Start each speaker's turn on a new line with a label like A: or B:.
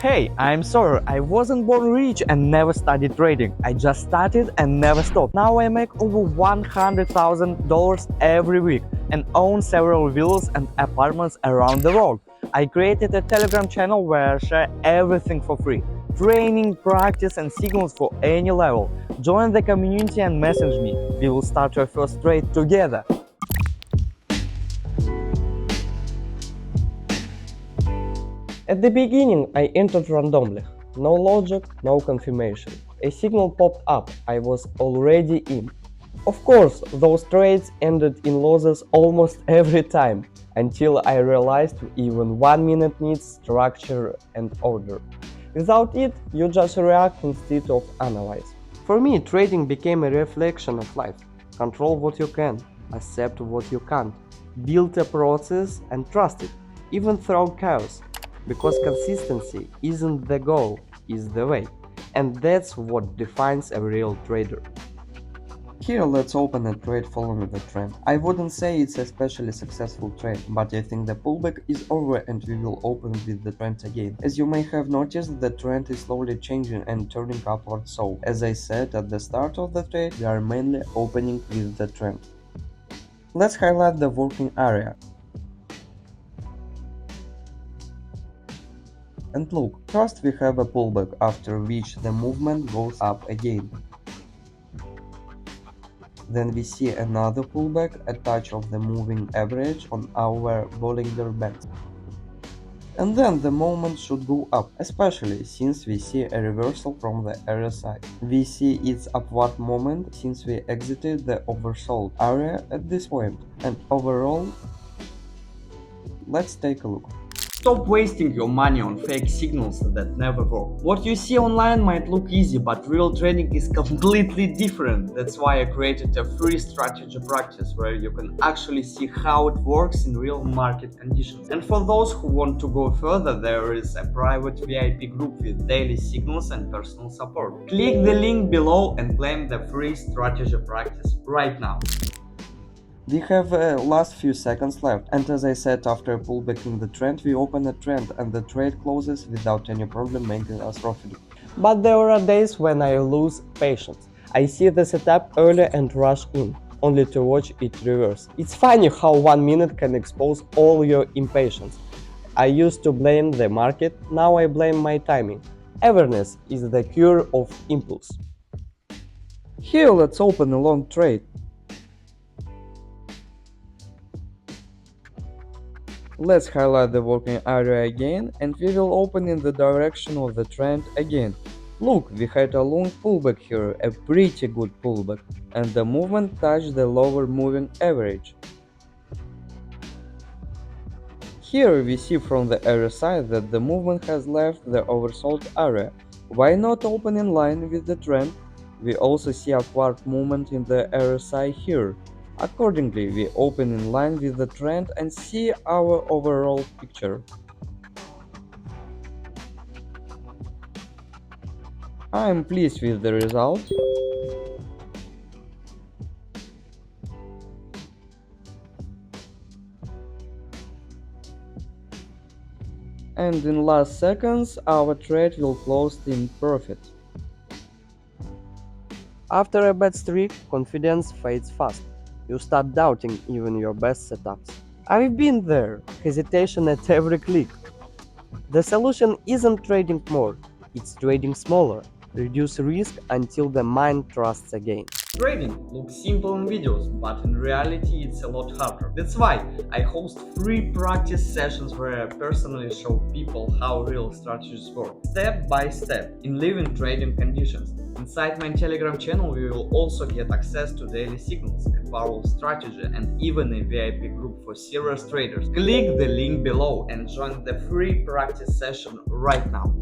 A: Hey, I'm Sawyer. I wasn't born rich and never studied trading. I just started and never stopped. Now I make over $100,000 every week and own several villas and apartments around the world. I created a Telegram channel where I share everything for free. Training, practice and signals for any level. Join the community and message me. We will start your first trade together. At the beginning, I entered randomly. No logic, no confirmation. A signal popped up. I was already in. Of course, those trades ended in losses almost every time, until I realized even 1 minute needs structure and order. Without it, you just react instead of analyze. For me, trading became a reflection of life. Control what you can, accept what you can't, build a process and trust it, even through chaos. Because consistency isn't the goal, it's the way. And that's what defines a real trader. Here let's open a trade following the trend. I wouldn't say it's a especially successful trade, but I think the pullback is over and we will open with the trend again. As you may have noticed, the trend is slowly changing and turning upward, so as I said at the start of the trade, we are mainly opening with the trend. Let's highlight the working area. And look, first we have a pullback, after which the movement goes up again. Then we see another pullback, a touch of the moving average on our Bollinger Bands. And then the moment should go up, especially since we see a reversal from the RSI. We see its upward moment since we exited the oversold area at this point. And overall, let's take a look. Stop wasting your money on fake signals that never work. What you see online might look easy, but real trading is completely different. That's why I created a free strategy practice where you can actually see how it works in real market conditions. And for those who want to go further, there is a private VIP group with daily signals and personal support. Click the link below and claim the free strategy practice right now. We have last few seconds left, and as I said, after a pullback in the trend, we open a trend and the trade closes without any problem, making us profitable. But there are days when I lose patience. I see the setup early and rush in, only to watch it reverse. It's funny how 1 minute can expose all your impatience. I used to blame the market, now I blame my timing. Awareness is the cure of impulse. Here let's open a long trade. Let's highlight the working area again and we will open in the direction of the trend again. Look, we had a long pullback here, a pretty good pullback, and the movement touched the lower moving average. Here we see from the RSI that the movement has left the oversold area. Why not open in line with the trend? We also see upward movement in the RSI here. Accordingly, we open in line with the trend and see our overall picture. I am pleased with the result. And in last seconds, our trade will close in profit. After a bad streak, confidence fades fast. You start doubting even your best setups. I've been there, hesitation at every click. The solution isn't trading more, it's trading smaller. Reduce risk until the mind trusts again. Trading looks simple in videos, but in reality it's a lot harder. That's why I host free practice sessions where I personally show people how real strategies work, step by step, in living trading conditions. Inside my Telegram channel, we will also get access to daily signals, a powerful strategy, and even a VIP group for serious traders. Click the link below and join the free practice session right now.